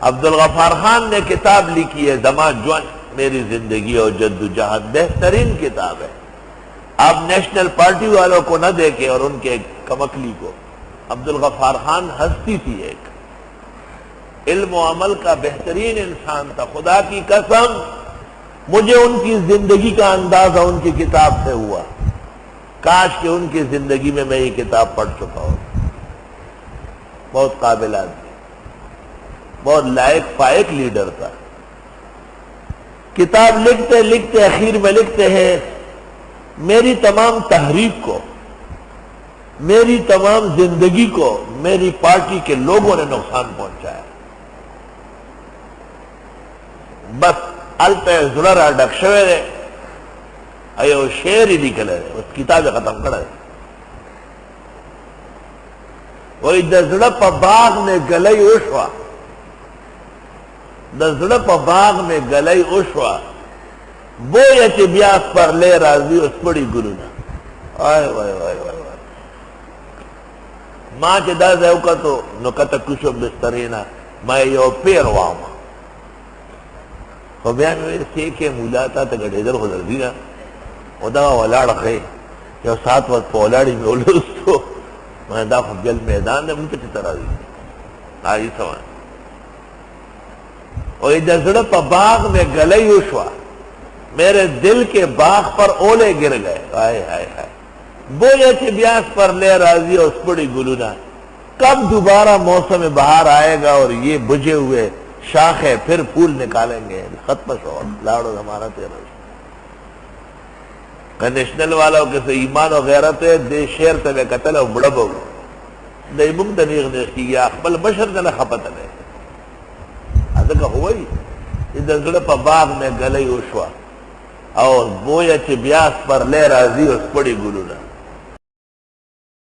عبدالغفار خان نے کتاب لکھی ہے زمان جوان میری زندگی اور جدوجہد، بہترین کتاب ہے. آپ نیشنل پارٹی والوں کو نہ دیکھیں اور ان کے کمکلی کو. عبدالغفار خان ہستی تھی، ایک علم و عمل کا بہترین انسان تھا. خدا کی قسم مجھے ان کی زندگی کا اندازہ ان کی کتاب سے ہوا. کاش کہ ان کی زندگی میں یہ کتاب پڑھ چکا ہوں. بہت قابل آدمی، بہت لائق فائق لیڈر تھا. کتاب لکھتے لکھتے آخر میں لکھتے ہیں میری تمام تحریک کو، میری تمام زندگی کو میری پارٹی کے لوگوں نے نقصان پہنچایا. بس التے زڑرا ڈک شوے رہے ایو شعر ہی نکلے رہے، اس کتاب ختم کرے. وہی دزڑ پا باغ میں گلئی اوشوا، دزڑ پا باغ میں گلئی اوشوا، بویا چی بیاس پر لے رازی اس پڑی گلونا. آئے وائے وائے وائے وائے ماں چی دا زیو کتو نو کتا کشو بسترینا ماں یو پیر واما. خو بیان میں سیکھے مولاتا تا گڑھ ادھر خدر دینا او دا ولاڑ خے یو سات وقت پا ولاڑی میں اولوستو میں دا خب جل میدان دے منتا چی طرح دی آئی سوان. اور ادھر پا باغ میں گلئی اوشوا، میرے دل کے باغ پر اولے گر گئے. آئے آئے آئے بویا چی بیاس پر لے رازی اس پڑی گلونا. کب دوبارہ موسم بہار آئے گا اور یہ بجھے ہوئے شاخیں پھر پھول نکالیں گے. ختم شو لاڑو ہمارا تیرا نیشنل والا کسی ایمان و غیرت ہے دے شیر تبے قتل و بڑا بہو دے مم دنیغ نیشتی گیا اقبل بشر جنہ خپت لے ادھا ہوئی. ادھر زڑ پا باغ میں گلئی اوشوا اور بویا چی بیاس پر لے رازی اس پڑی گلونا.